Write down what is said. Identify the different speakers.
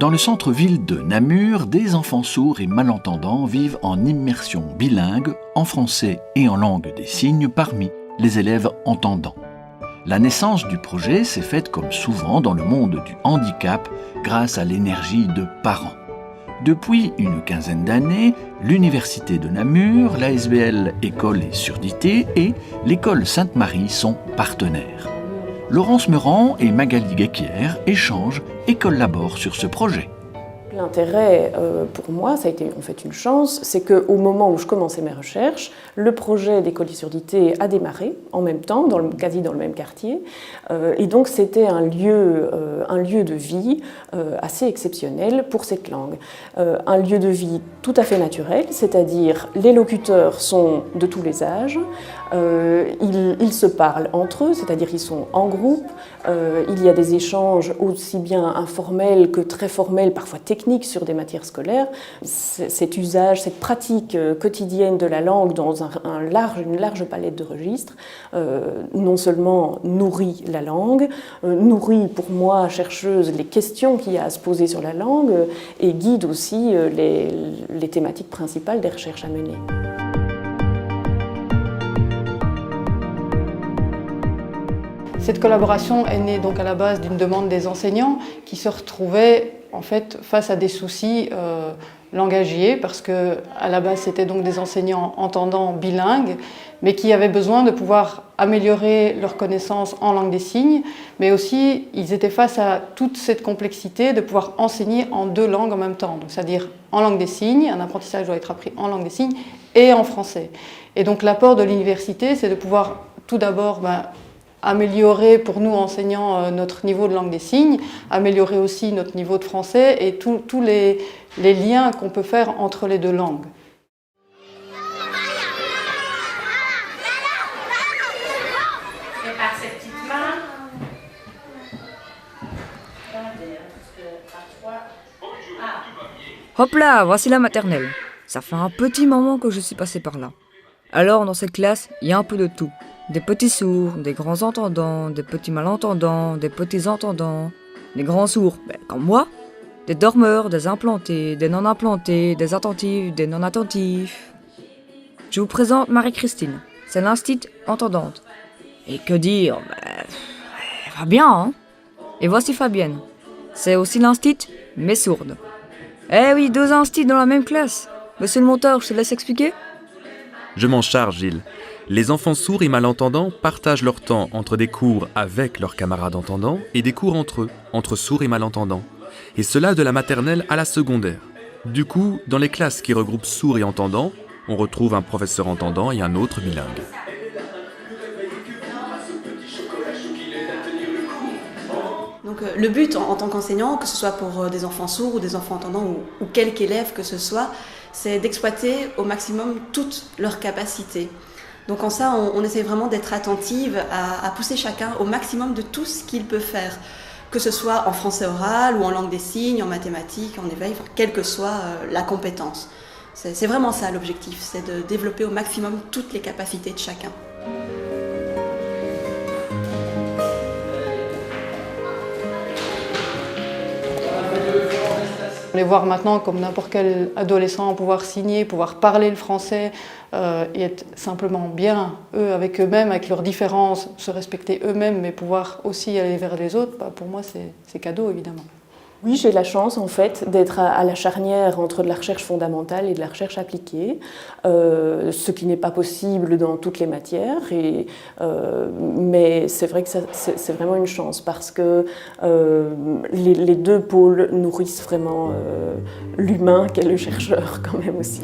Speaker 1: Dans le centre-ville de Namur, des enfants sourds et malentendants vivent en immersion bilingue, en français et en langue des signes, parmi les élèves entendants. La naissance du projet s'est faite comme souvent dans le monde du handicap grâce à l'énergie de parents. Depuis une quinzaine d'années, l'Université de Namur, l'ASBL École et Surdité et l'École Sainte-Marie sont partenaires. Laurence Meurant et Magali Guéquière échangent et collaborent sur ce projet.
Speaker 2: L'intérêt pour moi, ça a été en fait une chance, c'est qu'au moment où je commençais mes recherches, le projet d'École et Surdité a démarré en même temps, quasi dans le même quartier. Et donc c'était un lieu de vie assez exceptionnel pour cette langue. Un lieu de vie tout à fait naturel, c'est-à-dire les locuteurs sont de tous les âges, ils se parlent entre eux, c'est-à-dire ils sont en groupe, il y a des échanges aussi bien informels que très formels, parfois techniques sur des matières scolaires. Cet usage, cette pratique quotidienne de la langue dans une large palette de registres, non seulement nourrit la langue, nourrit pour moi, chercheuse, les questions qu'il y a à se poser sur la langue et guide aussi les thématiques principales des recherches à mener.
Speaker 3: Cette collaboration est née donc à la base d'une demande des enseignants qui se retrouvaient en fait face à des soucis langagiers parce que à la base c'était donc des enseignants entendants bilingues mais qui avaient besoin de pouvoir améliorer leurs connaissances en langue des signes, mais aussi ils étaient face à toute cette complexité de pouvoir enseigner en deux langues en même temps, donc c'est-à-dire en langue des signes, un apprentissage doit être appris en langue des signes et en français. Et donc l'apport de l'université, c'est de pouvoir tout d'abord améliorer pour nous enseignants notre niveau de langue des signes, améliorer aussi notre niveau de français et tous les liens qu'on peut faire entre les deux langues.
Speaker 4: Et par ces petites mains,
Speaker 5: Hop là, voici la maternelle. Ça fait un petit moment que je suis passée par là. Alors dans cette classe, il y a un peu de tout. Des petits sourds, des grands entendants, des petits malentendants, des petits entendants, des grands sourds, comme moi, des dormeurs, des implantés, des non-implantés, des attentifs, des non-attentifs. Je vous présente Marie-Christine, c'est l'instit entendante. Et que dire, elle va bien, hein. Et voici Fabienne, c'est aussi l'instit, mais sourde. Eh oui, deux instits dans la même classe. Monsieur le monteur, je te laisse expliquer ?
Speaker 6: Je m'en charge, Gilles. Les enfants sourds et malentendants partagent leur temps entre des cours avec leurs camarades entendants et des cours entre eux, entre sourds et malentendants. Et cela de la maternelle à la secondaire. Du coup, dans les classes qui regroupent sourds et entendants, on retrouve un professeur entendant et un autre bilingue.
Speaker 7: Donc le but en tant qu'enseignant, que ce soit pour des enfants sourds ou des enfants entendants ou quelque élève que ce soit, c'est d'exploiter au maximum toutes leurs capacités. Donc en ça, on essaie vraiment d'être attentive à pousser chacun au maximum de tout ce qu'il peut faire, que ce soit en français oral ou en langue des signes, en mathématiques, en éveil, quelle que soit la compétence. C'est vraiment ça l'objectif, c'est de développer au maximum toutes les capacités de chacun.
Speaker 3: Les voir maintenant comme n'importe quel adolescent, pouvoir signer, pouvoir parler le français et être simplement bien, eux, avec eux-mêmes, avec leurs différences, se respecter eux-mêmes, mais pouvoir aussi aller vers les autres, pour moi, c'est cadeau, évidemment.
Speaker 2: Oui, j'ai la chance en fait d'être à la charnière entre de la recherche fondamentale et de la recherche appliquée, ce qui n'est pas possible dans toutes les matières, mais c'est vrai que c'est vraiment une chance parce que les deux pôles nourrissent vraiment l'humain qu'est le chercheur quand même aussi.